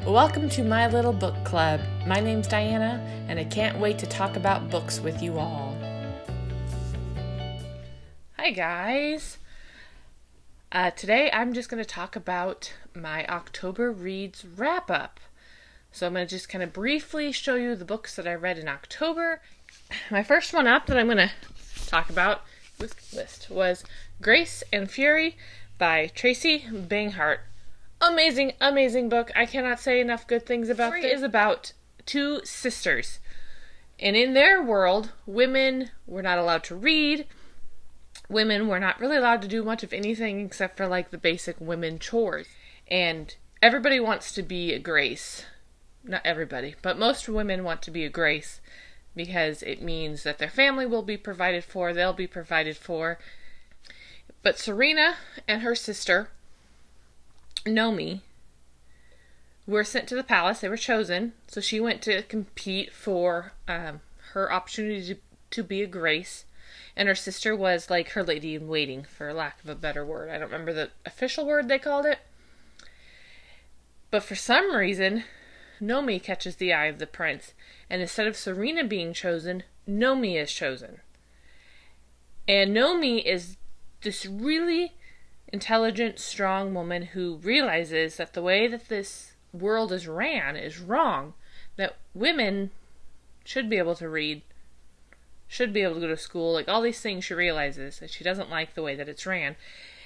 Welcome to my little book club. My name's Diana, and I can't wait to talk about books with you all. Hi guys. Today I'm just going to talk about my October Reads wrap-up. So I'm going to just kind of briefly show you the books that I read in October. My first one up that I'm going to talk about was Grace and Fury by Tracy Banghart. Amazing, amazing book. I cannot say enough good things about it. It is about two sisters. And in their world, women were not allowed to read. Women were not really allowed to do much of anything except for like the basic women chores. And everybody wants to be a Grace. Not everybody, but most women want to be a Grace because it means that their family will be provided for, they'll be provided for. But Serena and her sister, Nomi, were sent to the palace. They were chosen. So she went to compete for her opportunity to be a Grace. And her sister was like her lady in waiting, for lack of a better word. I don't remember the official word they called it. But for some reason, Nomi catches the eye of the prince. And instead of Serena being chosen, Nomi is chosen. And Nomi is this really intelligent, strong woman who realizes that the way that this world is ran is wrong. That women should be able to read, should be able to go to school, like all these things she realizes, that she doesn't like the way that it's ran.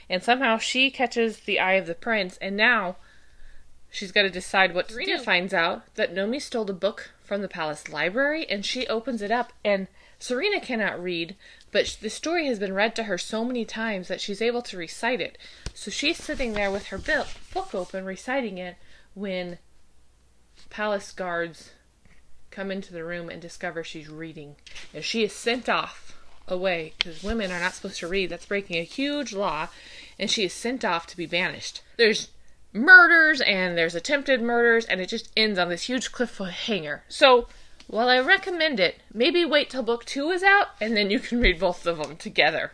And somehow she catches the eye of the prince, and now she's got to decide what to do. Serena finds out that Nomi stole the book from the palace library, and she opens it up, and Serena cannot read, but the story has been read to her so many times that she's able to recite it. So she's sitting there with her book open, reciting it, when palace guards come into the room and discover she's reading. And she is sent off away, because women are not supposed to read. That's breaking a huge law. And she is sent off to be banished. There's murders, and there's attempted murders, and it just ends on this huge cliffhanger. So while I recommend it, maybe wait till book 2 is out, and then you can read both of them together.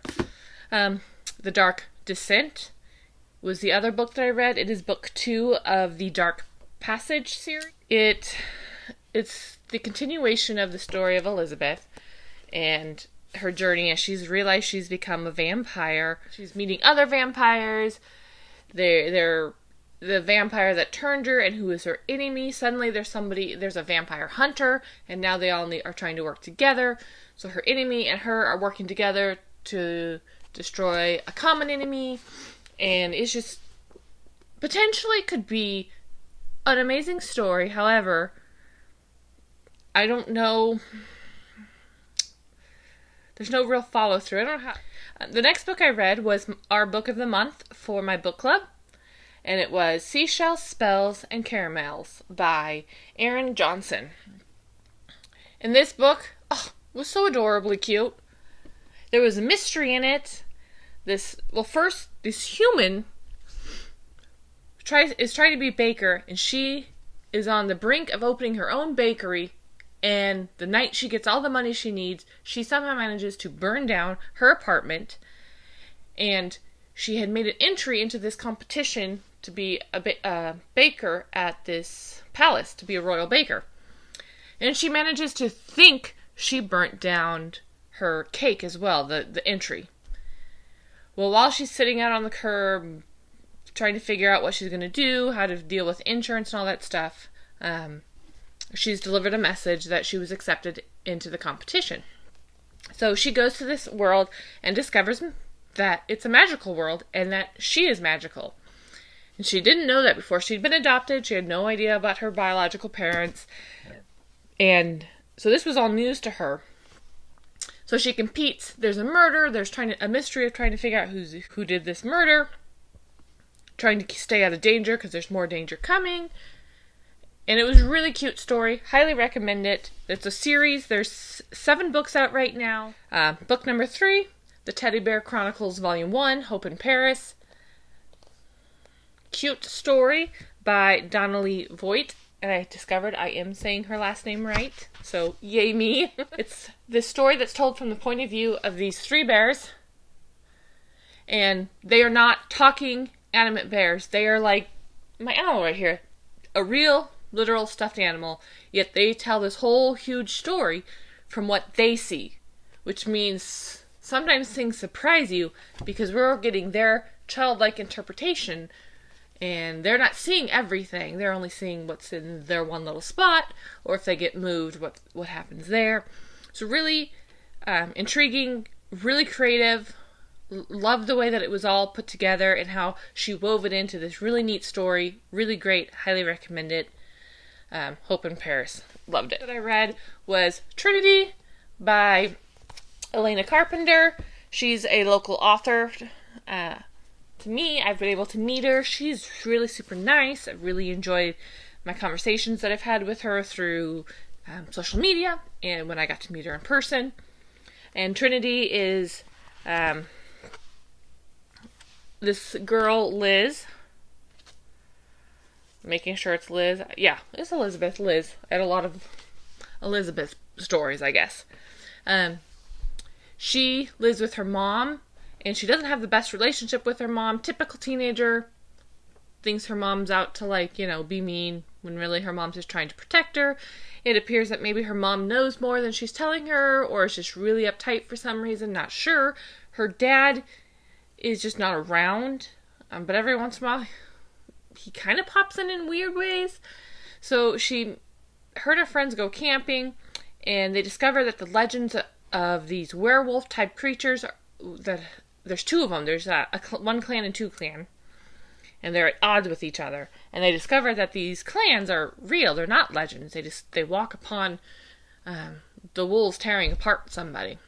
The Dark Descent was the other book that I read. It is book 2 of the Dark Passage series. It's the continuation of the story of Elizabeth and her journey as she's realized she's become a vampire. She's meeting other vampires. They're the vampire that turned her and who is her enemy. Suddenly there's a vampire hunter, and now they all are trying to work together. So her enemy and her are working together to destroy a common enemy, and it's just potentially could be an amazing story. However, I don't know, there's no real follow through. I don't know how. The next book I read was our book of the month for my book club. And it was Seashells, Spells, and Caramels by Erin Johnson. And this book was so adorably cute. There was a mystery in it. This human is trying to be a baker, and she is on the brink of opening her own bakery. And the night she gets all the money she needs, she somehow manages to burn down her apartment. And she had made an entry into this competition to be a baker at this palace, to be a royal baker. And she manages to think she burnt down her cake as well, the entry. Well, while she's sitting out on the curb, trying to figure out what she's going to do, how to deal with insurance and all that stuff, she's delivered a message that she was accepted into the competition. So she goes to this world and discovers that it's a magical world and that she is magical. And she didn't know that before. She'd been adopted. She had no idea about her biological parents. And so this was all news to her. So she competes. There's a murder. There's a mystery of trying to figure out who did this murder. Trying to stay out of danger because there's more danger coming. And it was a really cute story. Highly recommend it. It's a series. There's 7 books out right now. Book number 3, The Teddy Bear Chronicles Volume 1, Hope in Paris. Cute story by Donnelly Voigt. And I discovered I am saying her last name right. So, yay me. It's this story that's told from the point of view of these 3 bears. And they are not talking animate bears. They are like my owl right here. a real, literal stuffed animal, yet they tell this whole huge story from what they see, which means sometimes things surprise you because we're getting their childlike interpretation, and they're not seeing everything. They're only seeing what's in their one little spot, or if they get moved, what happens there. So really intriguing, really creative. Love the way that it was all put together and how she wove it into this really neat story. Really great. Highly recommend it. Hope in Paris. Loved it. What I read was Trinity by Elena Carpenter. She's a local author. To me, I've been able to meet her. She's really super nice. I've really enjoyed my conversations that I've had with her through social media and when I got to meet her in person. And Trinity is this girl, Liz. Making sure it's Liz. Yeah, it's Elizabeth. Liz. I had a lot of Elizabeth stories, I guess. She lives with her mom, and she doesn't have the best relationship with her mom. Typical teenager. Thinks her mom's out to, be mean, when really her mom's just trying to protect her. It appears that maybe her mom knows more than she's telling her, or is just really uptight for some reason, not sure. Her dad is just not around, but every once in a while, he kind of pops in weird ways. So her and her friends go camping, and they discover that the legends of these werewolf-type creatures, there's two of them. There's one clan and two clan, and they're at odds with each other. And they discover that these clans are real. They're not legends. They walk upon the wolves tearing apart somebody.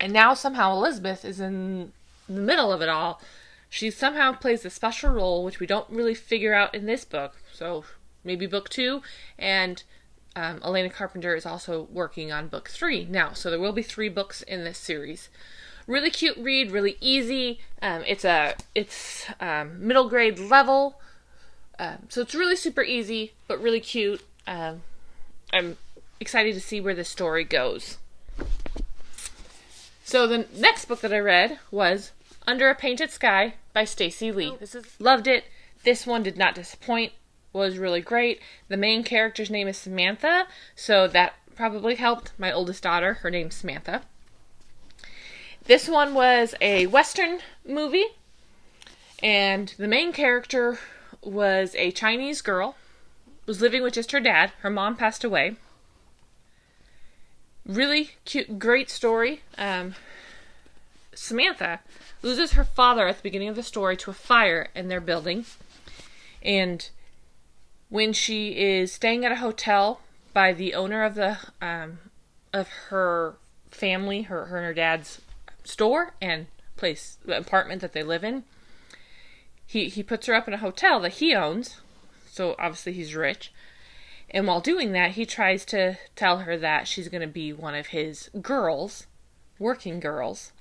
And now somehow Elizabeth is in the middle of it all. She somehow plays a special role, which we don't really figure out in this book. So maybe book 2. And Elena Carpenter is also working on book 3 now. So there will be 3 books in this series. Really cute read, really easy. It's middle grade level. So it's really super easy, but really cute. I'm excited to see where the story goes. So the next book that I read was Under a Painted Sky by Stacey Lee. Loved it. This one did not disappoint. Was really great. The main character's name is Samantha, so that probably helped. My oldest daughter, her name's Samantha. This one was a Western movie, and the main character was a Chinese girl, was living with just her dad. Her mom passed away. Really cute, great story. Samantha loses her father at the beginning of the story to a fire in their building, and when she is staying at a hotel by the owner of her family, her and her dad's store and apartment that they live in, he puts her up in a hotel that he owns, so obviously he's rich. And while doing that, he tries to tell her that she's going to be one of his girls, working girls,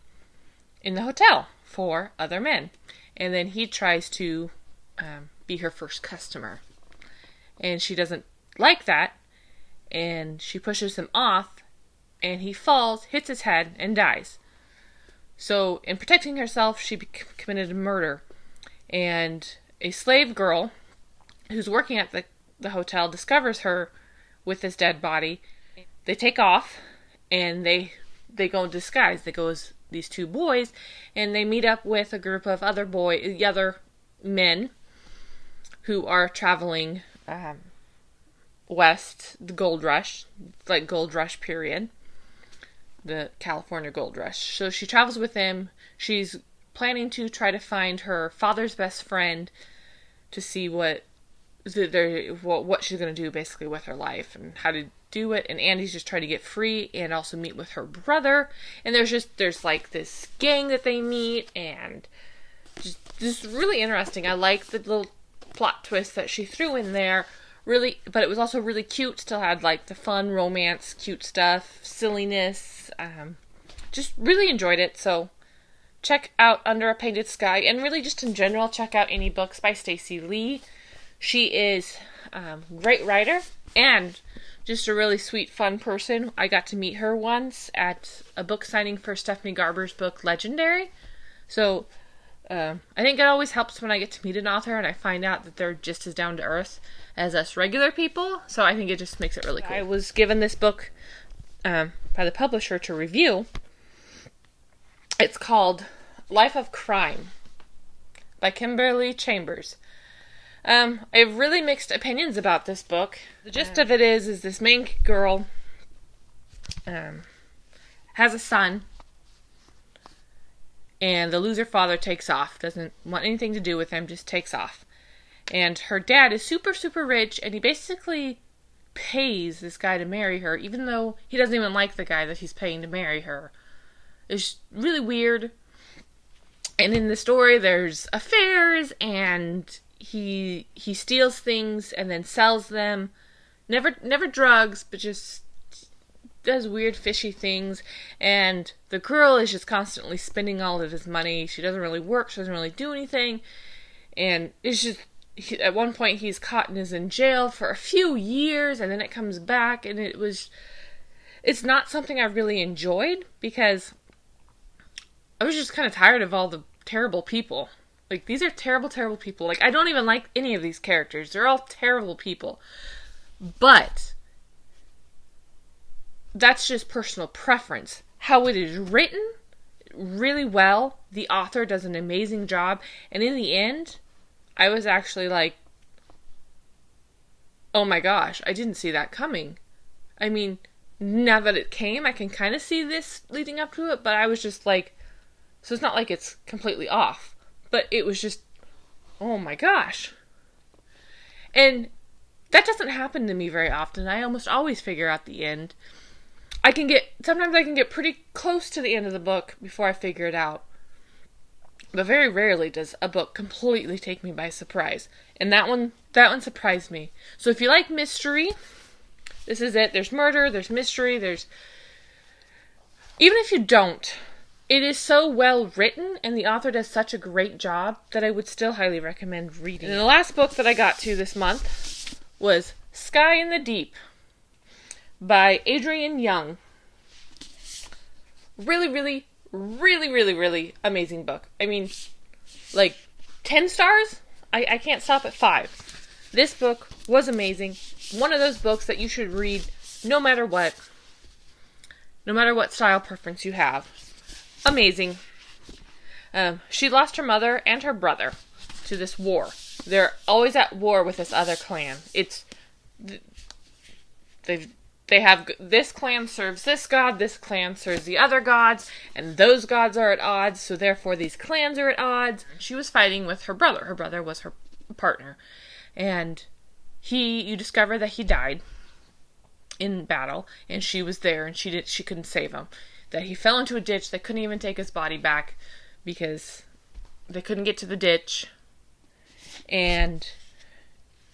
in the hotel for other men. And then he tries to be her first customer. And she doesn't like that, and she pushes him off, and he falls, hits his head, and dies. So, in protecting herself, she committed a murder. And a slave girl who's working at the hotel discovers her with this dead body. They take off, and they go in disguise. They go as these 2 boys, and they meet up with a group of other men who are traveling west, the gold rush, gold rush period, the California gold rush. So she travels with them. She's planning to try to find her father's best friend to see what she's going to do basically with her life and how to do it. And Andy's just trying to get free and also meet with her brother. And there's this gang that they meet, and just really interesting. I like the little plot twist that she threw in there. Really, but it was also really cute. Still had the fun romance, cute stuff, silliness. Just really enjoyed it. So check out Under a Painted Sky, and really just in general, check out any books by Stacey Lee. She is a great writer and just a really sweet, fun person. I got to meet her once at a book signing for Stephanie Garber's book, Legendary. So I think it always helps when I get to meet an author and I find out that they're just as down to earth as us regular people. So I think it just makes it really cool. I was given this book by the publisher to review. It's called Life of Crime by Kimberly Chambers. I have really mixed opinions about this book. The gist of it is this main girl has a son, and the loser father takes off. Doesn't want anything to do with him, just takes off. And her dad is super, super rich, and he basically pays this guy to marry her, even though he doesn't even like the guy that he's paying to marry her. It's really weird. And in the story, there's affairs, and he steals things and then sells them. Never drugs, but just does weird fishy things. And the girl is just constantly spending all of his money. She doesn't really work. She doesn't really do anything. And it's just, at one point he's caught and is in jail for a few years, and then it comes back, and it's not something I really enjoyed, because I was just kind of tired of all the terrible people. Like, these are terrible, terrible people. Like, I don't even like any of these characters. They're all terrible people. But that's just personal preference. How it is written, really well. The author does an amazing job. And in the end, I was actually like, oh my gosh, I didn't see that coming. I mean, now that it came, I can kind of see this leading up to it, but I was just like, so it's not like it's completely off. But it was just, oh my gosh. And that doesn't happen to me very often. I almost always figure out the end. Sometimes I can get pretty close to the end of the book before I figure it out. But very rarely does a book completely take me by surprise. And that one surprised me. So if you like mystery, this is it. There's murder, there's mystery, even if you don't, it is so well written, and the author does such a great job that I would still highly recommend reading. And the last book that I got to this month was Sky in the Deep by Adrienne Young. Really, really, really, really, really amazing book. I mean, like, 10 stars? I can't stop at 5. This book was amazing. One of those books that you should read no matter what style preference you have. Amazing. She lost her mother and her brother to this war. They're always at war with this other clan. They have, this clan serves this god, this clan serves the other gods, and those gods are at odds, so therefore these clans are at odds. She was fighting with her brother. Her brother was her partner. And you discover that he died in battle, and she was there, and she couldn't save him. That he fell into a ditch. They couldn't even take his body back because they couldn't get to the ditch. And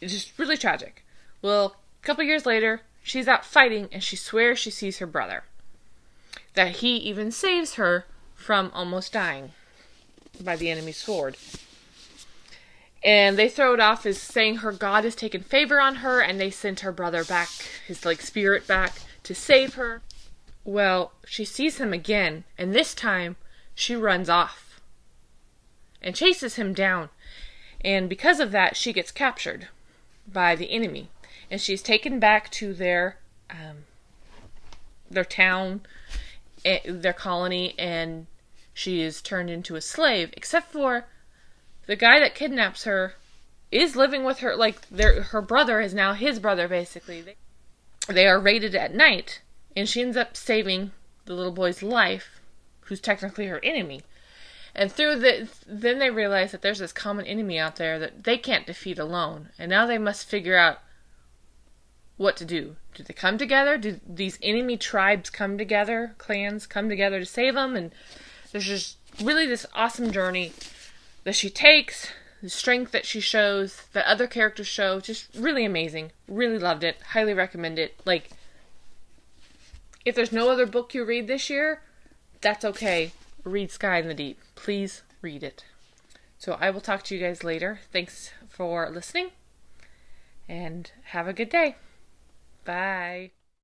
it's just really tragic. Well, a couple years later, she's out fighting, and she swears she sees her brother. That he even saves her from almost dying by the enemy's sword. And they throw it off as saying her god has taken favor on her, and they sent her brother back, his spirit back, to save her. Well, she sees him again, and this time she runs off and chases him down. And because of that, she gets captured by the enemy, and she's taken back to their town, their colony, and she is turned into a slave, except for the guy that kidnaps her is living with her. Her brother is now his brother, basically. They are raided at night, and she ends up saving the little boy's life, who's technically her enemy. And then they realize that there's this common enemy out there that they can't defeat alone. And now they must figure out what to do. Do they come together? Do these enemy tribes come together? Clans come together to save them? And there's just really this awesome journey that she takes, the strength that she shows, that other characters show. Just really amazing. Really loved it. Highly recommend it. If there's no other book you read this year, that's okay. Read Sky in the Deep. Please read it. So I will talk to you guys later. Thanks for listening, and have a good day. Bye.